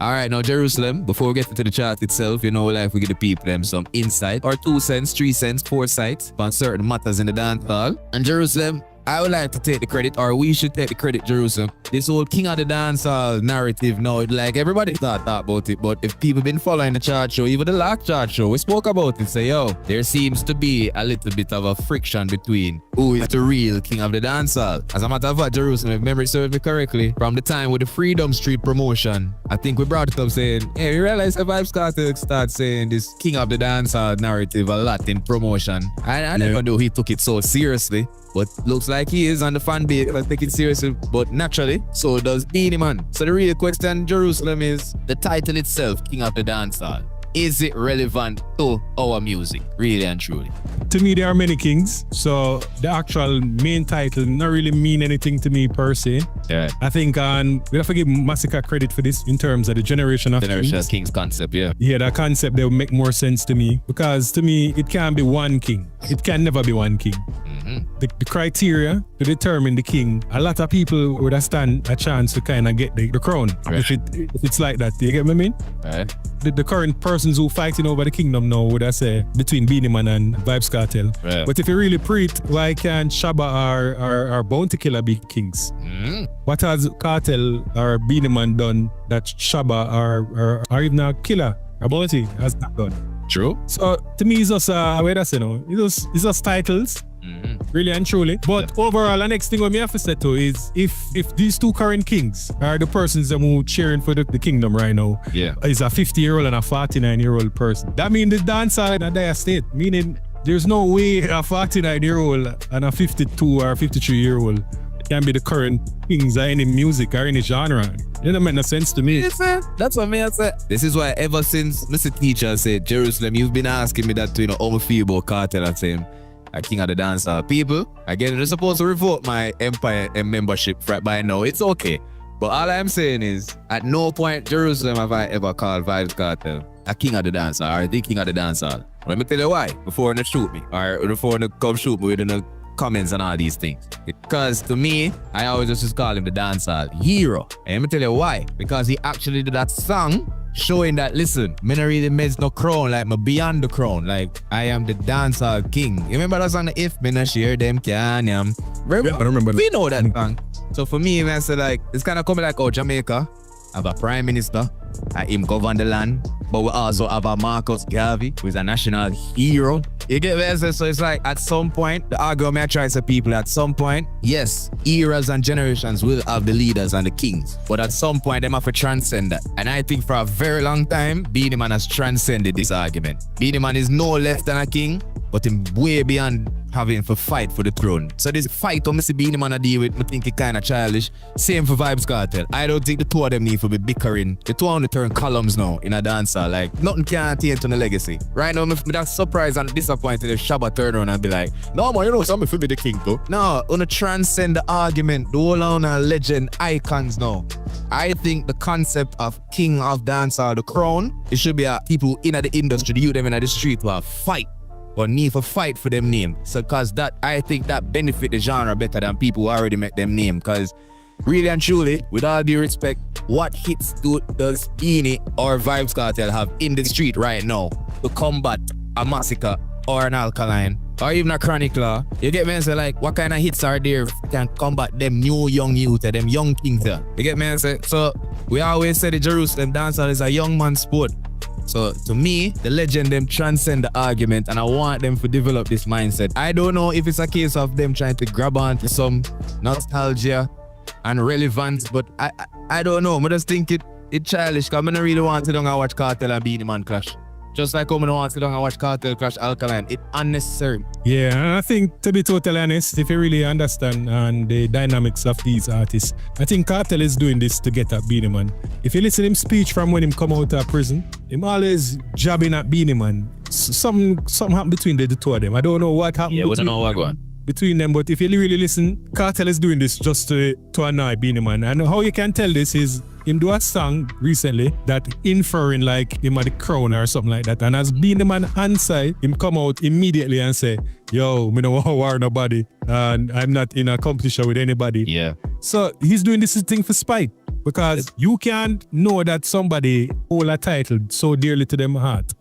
Alright, now Jerusalem, before we get into the chart itself, you know, like we give the people them some insight, or 2 cents, 3 cents, 4 cents on certain matters in the dancehall. And Jerusalem, I would like to take the credit, or we should take the credit, Jerusalem. This whole king of the dancehall narrative now, like everybody thought about it, but if people been following the chart show, even the last chart show, we spoke about it, say, yo, there seems to be a little bit of a friction between who is the real king of the dancehall. As a matter of fact, Jerusalem, if memory serves me correctly, from the time with the Freedom Street promotion, I think we brought it up saying, hey, you realize if Vybz Kartel start saying this king of the dancehall narrative a lot in promotion. I never knew he took it so seriously. But looks like he is on the fan base. I take it seriously, but naturally, so does Beenie Man. So the real question, Jerusalem, is the title itself, King of the Dancehall. Is it relevant to our music, really and truly? To me, there are many kings, so the actual main title not really mean anything to me per se. Yeah. I think we have to give Massacre credit for this in terms of the generation of Kings concept, yeah. Yeah, that concept, that would make more sense to me, because to me, it can't be one king. It can never be one king. The criteria to determine the king, a lot of people would have stand a chance to kind of get the crown. Right. If it's like that, you get what I mean? Right. The current persons who fighting over the kingdom now would I say between Beenie Man and Vybz Kartel. Right. But if you really pre it, why can't Shabba or Bounty Killer be kings? What has Kartel or Beenie Man done that Shabba or even a Killer or Bounty has not done? True. So to me, it's just it's just titles. Really and truly. But overall, the next thing we have to say to is if these 2 current kings are the persons that who cheering for the kingdom right now, is a 50-year-old and a 49-year-old person, that means the dancehall in a dire state. Meaning there's no way a 49-year-old and a 52 or 53-year-old can be the current kings of any music or any genre. It doesn't make no sense to me. Yes, sir. That's what I said. This is why ever since Mr. Teacher said, Jerusalem, you've been asking me that to, how I feel about Kartel and saying, a king of the dancehall. People, again, they're supposed to revoke my Empire and membership right by now. It's okay. But all I'm saying is, at no point, Jerusalem, have I ever called Vybz Kartel a king of the dancehall or the king of the dancehall. Let me tell you why, before they shoot me, or before they come shoot me within the comments and all these things. Because to me, I always just call him the dancehall hero. And let me tell you why. Because he actually did that song showing that, listen, me not really meds no crown, like me beyond the crown, like I am the dancehall king. You remember that song, If Me Not Share Them Can Yam? Yeah, I remember that. We know that song. So for me, man, say like, it's kind of coming like, Jamaica have a prime minister, him govern the land, but we also have a Marcus Garvey, who is a national hero. You get what I say? So it's like, at some point, the argument I try to say people, at some point, yes, eras and generations will have the leaders and the kings, but at some point, them have to transcend that. And I think for a very long time, Beenie Man has transcended this argument. Beenie Man is no less than a king, but him way beyond having to fight for the throne. So this fight on Mr. Beenie Man I deal with, I think it kind of childish. Same for Vybz Kartel. I don't think the 2 of them need to be bickering. The 2 on the turn columns now in a dancer. Like, nothing can taint on the legacy. Right now, I'm that surprised and disappointed if Shabba turn around and be like, no man, something for me the king too. No, on to transcend the argument. The whole on a legend icons now. I think the concept of king of dancehall, the crown, it should be a people in the industry, the youth them in the street who fight. Or need to fight for them name. So cause that, I think that benefit the genre better than people who already make them name. Cause really and truly, with all due respect, what hits does Beenie or Vybz Kartel have in the street right now to combat a Massacre or an Alkaline or even a Chronic Law? You get me? And say like, what kind of hits are there can combat them new young youth, them young kings there? You get me? And say, so we always say the Jerusalem dancehall is a young man's sport. So to me, the legend them transcend the argument, and I want them to develop this mindset. I don't know if it's a case of them trying to grab onto some nostalgia and relevance, but I don't know. I just think it childish, because I don't really want to go and watch Kartel and Beenie Man clash. Just like how I don't want to go and watch Kartel clash Alkaline. It's unnecessary. Yeah, and I think, to be totally honest, if you really understand the dynamics of these artists, I think Kartel is doing this to get at Beenie Man. If you listen to him speech from when him come out of prison, him always jabbing at Beenie Man. Something happened between the 2 of them. I don't know what happened. Yeah, we don't know what going. between them, but if you really listen, Cartel is doing this just to annoy Beenie Man. And how you can tell this is him do a song recently that inferring like him at the crown or something like that. And as Beenie Man answer, him come out immediately and say, yo, me no want to war nobody and I'm not in a competition with anybody. Yeah. So he's doing this thing for spite. Because you can't know that somebody hold a title so dearly to them heart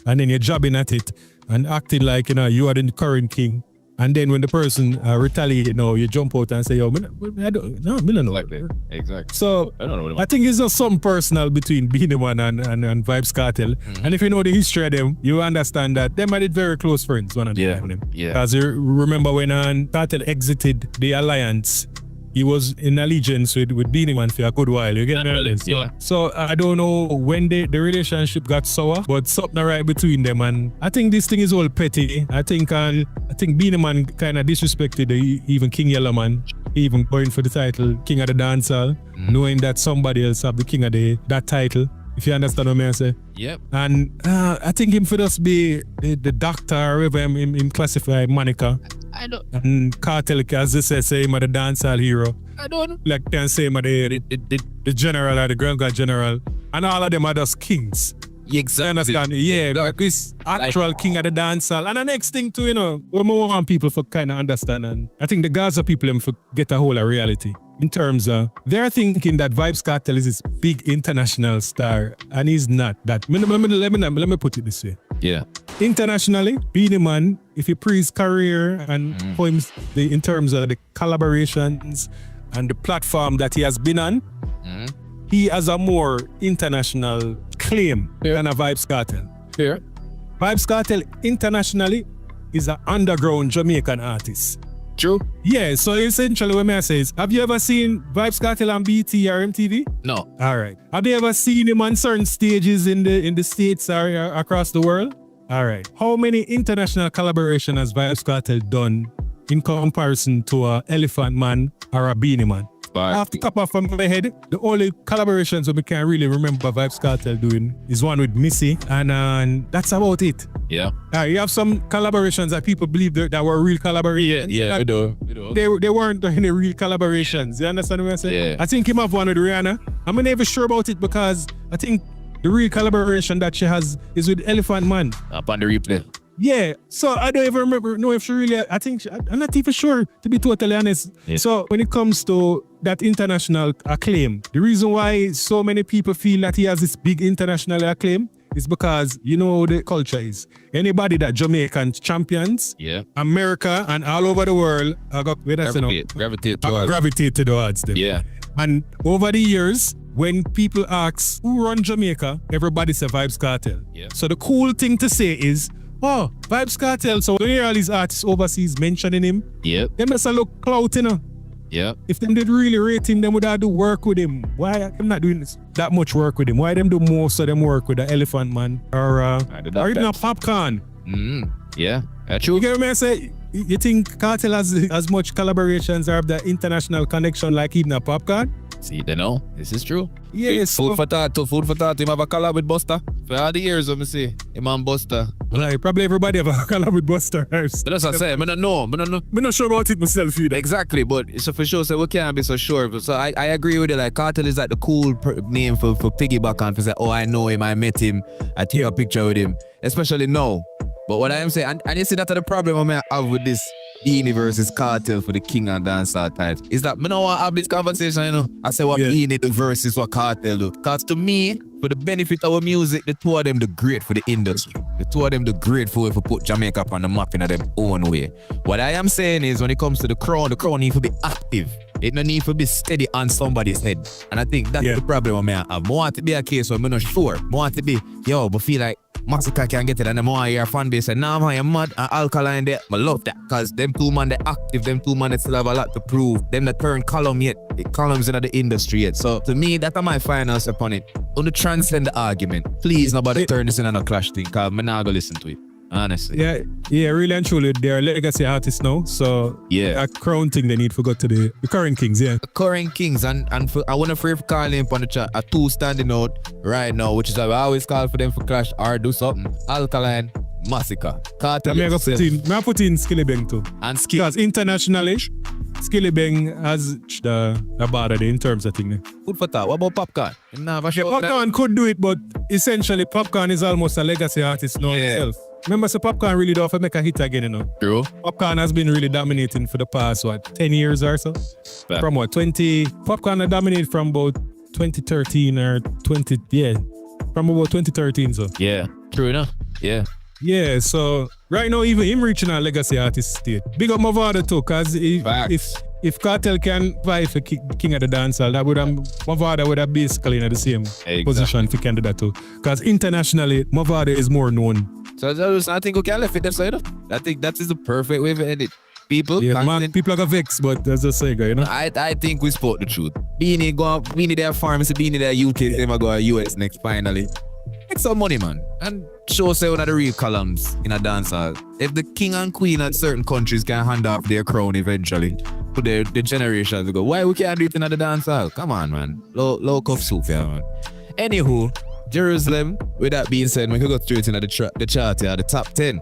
and then you're jabbing at it and acting like, you are the current king. And then when the person retaliate, you jump out and say, yo, I don't know. Like that. Exactly. So I don't know. I think it's just something personal between Beenie Man and Vybz Kartel. Mm-hmm. And if you know the history of them, you understand that them are very close friends, one of them. Yeah. Because you remember when Kartel exited the alliance, he was in allegiance with Beenie Man for a good while. You get me? Yeah. So I don't know when the relationship got sour, but something right between them. And I think this thing is all petty. I think Beenie Man kind of disrespected even King Yellowman, even going for the title King of the Dancehall, knowing that somebody else have the King of that title. If you understand what I say. Yep. And I think him for us be the doctor or whatever him classify Monica. I don't. And Cartel, as they say him are the dancehall hero. I don't know. Like can say him are the general or the grand god general. And all of them are just kings. Exactly. Understand? Yeah, like this actual king of the dancehall. And the next thing too, we want people for kind of understand. And I think the Gaza people them for get a whole of reality. In terms of, they're thinking that Vybz Kartel is this big international star, and he's not that. Let me put it this way. Yeah. Internationally, Beenie Man, if you praise his career and poems in terms of the collaborations and the platform that he has been on, he has a more international claim than a Vybz Kartel. Yeah. Vybz Kartel internationally is an underground Jamaican artist. True. Yeah, so essentially what I say is, have you ever seen Vybz Kartel on BT or MTV? No. All right. Have you ever seen him on certain stages in the States or across the world? All right. How many international collaboration has Vybz Kartel done in comparison to a Elephant Man or a Beenie Man? Off the top of my head, the only collaborations that we can really remember Vybz Kartel doing is one with Missy, and that's about it. Yeah. You have some collaborations that people believe that were real collaborations. Yeah, we do. They weren't any real collaborations. You understand what I'm saying? Yeah. I think he have one with Rihanna. I'm not even sure about it because I think the real collaboration that she has is with Elephant Man. Up on the replay. Yeah, so I don't even know if she really, I'm not even sure, to be totally honest. Yeah. So when it comes to that international acclaim, the reason why so many people feel that he has this big international acclaim is because you know the culture is. Anybody that Jamaican champions, America and all over the world, gravitate towards them. Yeah. And over the years, when people ask who run Jamaica, everybody says Vybz Kartel. Yeah. So the cool thing to say is, oh, Vybz Kartel. So when you hear all these artists overseas mentioning him, them just a look clout, Yeah. If them did really rate him, them would have do work with him. Why I'm not doing that much work with him? Why them do most of them work with the Elephant Man or even a Popcorn? Yeah, that's true. You get what I say? You think Kartel has as much collaborations or have the international connection like even a Popcorn? See, they know. This is true. Yes. Food for thought. Him have a collab with Busta. For all the years, let me see. Him and Busta. Like, probably everybody have a collab with Busta. But that's what I say. I don't know. I'm not sure about it myself either. Exactly, but so for sure, so we can't be so sure. So I agree with it. Like, Kartel is like the cool name for piggyback on. For say, oh, I know him, I met him, I take a picture with him. Especially now. But what I am saying, and you see that's the problem I have with this Beenie versus Kartel for the King and Dancehall title, is that I don't want to have this conversation, I say what Beenie do versus what Kartel do. Because to me, for the benefit of our music, the two of them the great for the industry. The two of them the great for put Jamaica on the map in their own way. What I am saying is when it comes to the crown needs to be active. It no need to be steady on somebody's head. And I think that's the problem I have. I want to be a case where I'm not sure. I want to be, but feel like Massacre can get it and the more your fan base say, nah man, you're mad and Alkaline there. I love that because them two man they active, them two man they still have a lot to prove. Them that turn column yet, the columns in the industry yet. So to me, that's my finals upon it. On the transcend the argument. Please nobody turn this into a clash thing because I'm not gonna listen to it. Honestly. Yeah, really and truly, they're legacy artists now. So a crown thing they need to go to the current kings, The current kings, and I want to free for calling him on the chat. A two standing out right now, which is why I always call for them for clash or do something. Alkaline, massacre. Cartel. Me I put in Skillibeng too. And skill. Because internationally, Skillibeng has the border in terms of thing. Food for thought. What about Popcorn? Him nah have a shape up that. Popcorn could do it, but essentially Popcorn is almost a legacy artist now himself. Remember, so Popcorn really don't have to make a hit again, you know. True. Popcorn has been really dominating for the past, 10 years or so? Yeah. From 20... Popcorn had dominated from about 2013 or 20... Yeah, from about 2013, so. Yeah. True enough. Yeah. Yeah, so right now, even him reaching a legacy artist state. Big up Mavado too, because if Cartel can vie for King of the Dancehall, that would have Mavado would have basically in the same position to candidate too. Because internationally, Mavado is more known. So I think we can left it that side. I think that is the perfect way to end it. People, yeah, man, people are gonna vex, but that's just say, you know. I think we spoke the truth. Beanie their farms, Beanie their UK, they might go to US next finally. Make some money, man, and show say one of the real columns in a dancehall. If the king and queen of certain countries can hand off their crown eventually to the generations to go, why we can't do it in the dancehall? Come on, man. Low cuff soup, yeah, man. Anywho, Jerusalem. With that being said, we can go straight into the chart here, the top 10.